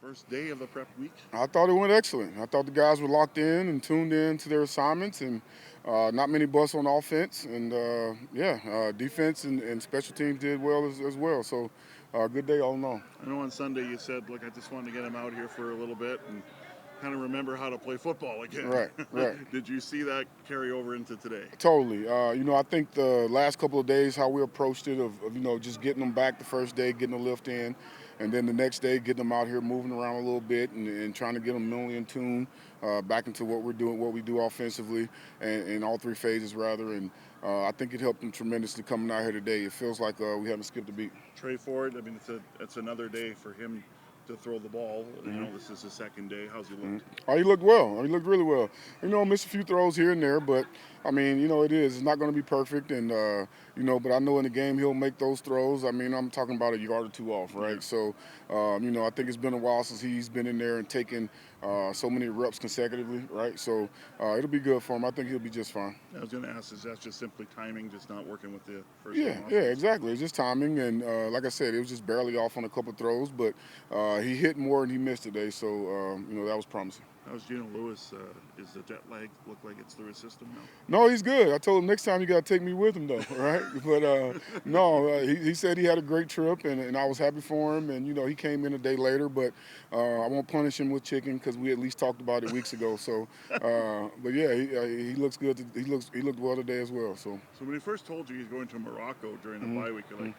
first day of the prep week? I thought it went excellent. I thought the guys were locked in and tuned in to their assignments, and not many busts on offense. And defense and special teams did well as well. So, good day all in all. I know on Sunday you said, look, I just wanted to get him out here for a little bit and kind of remember how to play football again. Right. Did you see that carry over into today? Totally. I think the last couple of days, how we approached it, of just getting them back the first day, getting the lift in, and then the next day, getting them out here moving around a little bit and trying to get them mentally in tune back into what we're doing, what we do offensively, and in all three phases, rather. And I think it helped them tremendously coming out here today. It feels like we haven't skipped a beat. Trey Ford, I mean, it's another day for him to throw the ball. This is his second day. How's he looked? He looked well. He looked really well. Missed a few throws here and there, but I mean, it is. It's not going to be perfect, and but I know in the game he'll make those throws. I mean, I'm talking about a yard or two off, right? Yeah. So, I think it's been a while since he's been in there and taken so many reps consecutively, right? So it'll be good for him. I think he'll be just fine. I was going to ask, is that just simply timing, just not working with the first? Yeah, exactly. It's just timing, and like I said, it was just barely off on a couple throws, but he hit more than he missed today. So that was promising. How's Gino Lewis? Is the jet lag look like it's through his system now? No, he's good. I told him next time you got to take me with him, though, right? But he said he had a great trip, and I was happy for him. And he came in a day later, but I won't punish him with chicken because we at least talked about it weeks ago. So, but yeah, he looks good. He looked well today as well. So when he first told you he's going to Morocco during the bye week, you're like.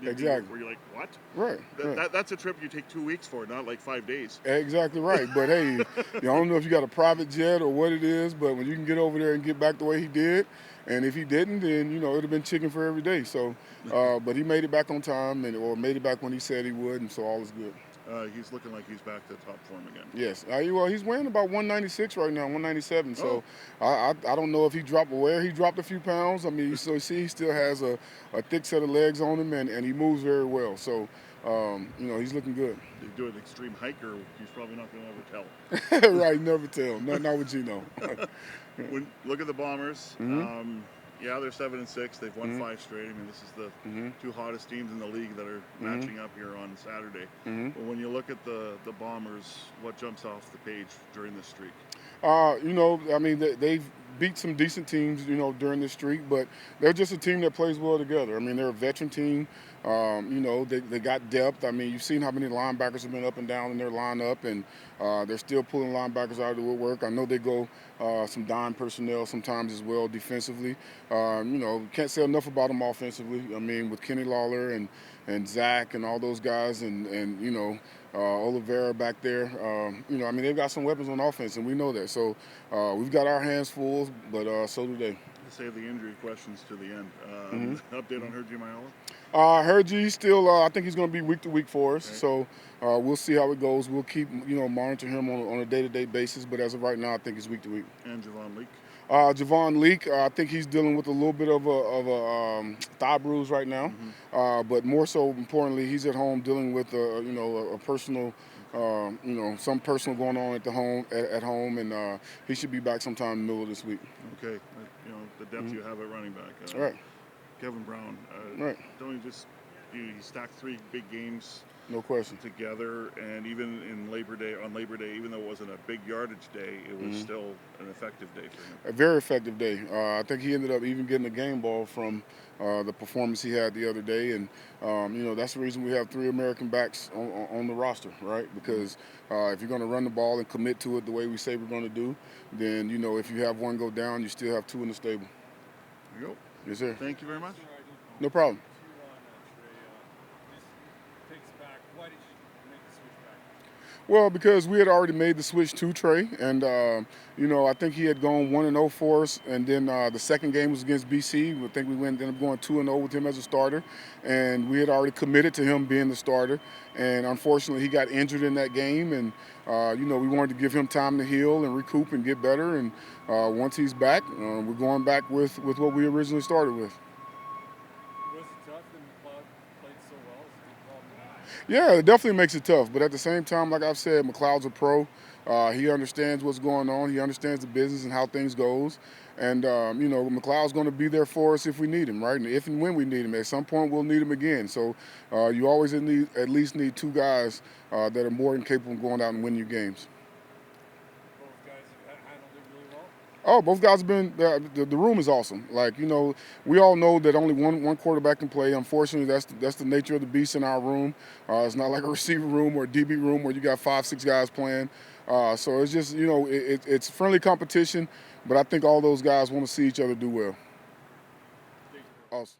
Exactly. Were you like, what? Right. That's a trip you take 2 weeks for, not like 5 days. Exactly right. But hey, I don't know if you got a private jet or what it is, but when you can get over there and get back the way he did, and if he didn't, then it'd have been chicken for every day. So, but he made it back on time, or made it back when he said he would, and so all is good. He's looking like he's back to top form again. Yes. He's weighing about 196 right now, 197. So I don't know if he dropped where he dropped a few pounds. I mean, so you see, he still has a thick set of legs on him, and he moves very well. So, he's looking good. They do an extreme hiker. He's probably not going to ever tell. Right, never tell. Not what you know. Look at the Bombers. Yeah, they're 7-6. They've won 5 straight. I mean, this is the 2 hottest teams in the league that are matching up here on Saturday. But when you look at the Bombers, what jumps off the page during this streak? I mean, they've beat some decent teams, during this streak, but they're just a team that plays well together. I mean, they're a veteran team. They got depth. I mean, you've seen how many linebackers have been up and down in their lineup, and they're still pulling linebackers out of the woodwork. I know they go some dime personnel sometimes as well defensively. Can't say enough about them offensively. I mean, with Kenny Lawler and Zach and all those guys, and Oliveira back there. They've got some weapons on offense, and we know that. So we've got our hands full, but so do they. Save the injury questions to the end. Update on Hergy Mayola? Hergy still, I think he's going to be week to week for us. Okay. So we'll see how it goes. We'll keep, monitor him on a day-to-day basis. But as of right now, I think it's week to week. And Javon Leak? Javon Leak, I think he's dealing with a little bit of a thigh bruise right now. But more so importantly, he's at home dealing with a personal. Some personal going on at home, and he should be back sometime in the middle of this week. Okay, the depth you have at running back. Right. Kevin Brown. Right. Don't you just he stacked 3 big games. No question. Together, and even on Labor Day, even though it wasn't a big yardage day, it was still an effective day for him. A very effective day. I think he ended up even getting a game ball from the performance he had the other day, and that's the reason we have 3 American backs on the roster, right? Because if you're going to run the ball and commit to it the way we say we're going to do, then if you have one go down, you still have 2 in the stable. There you go. Yes, sir. Thank you very much. No problem. Well, because we had already made the switch to Trey, and I think he had gone 1-0 for us, and then the second game was against BC. I think we ended up going 2-0 with him as a starter, and we had already committed to him being the starter. And unfortunately, he got injured in that game, and we wanted to give him time to heal and recoup and get better. And once he's back, we're going back with what we originally started with. Yeah, it definitely makes it tough. But at the same time, like I've said, McLeod's a pro. He understands what's going on. He understands the business and how things goes. And, McLeod's going to be there for us if we need him, right? And if and when we need him. At some point, we'll need him again. So you always at least need two guys that are more than capable of going out and winning you games. Both guys have handled it really well. Oh, both guys have been. The room is awesome. Like, we all know that only one quarterback can play. Unfortunately, that's the nature of the beast in our room. It's not like a receiver room or a DB room where you got 5-6 guys playing. So it's just it's friendly competition, but I think all those guys want to see each other do well. Awesome.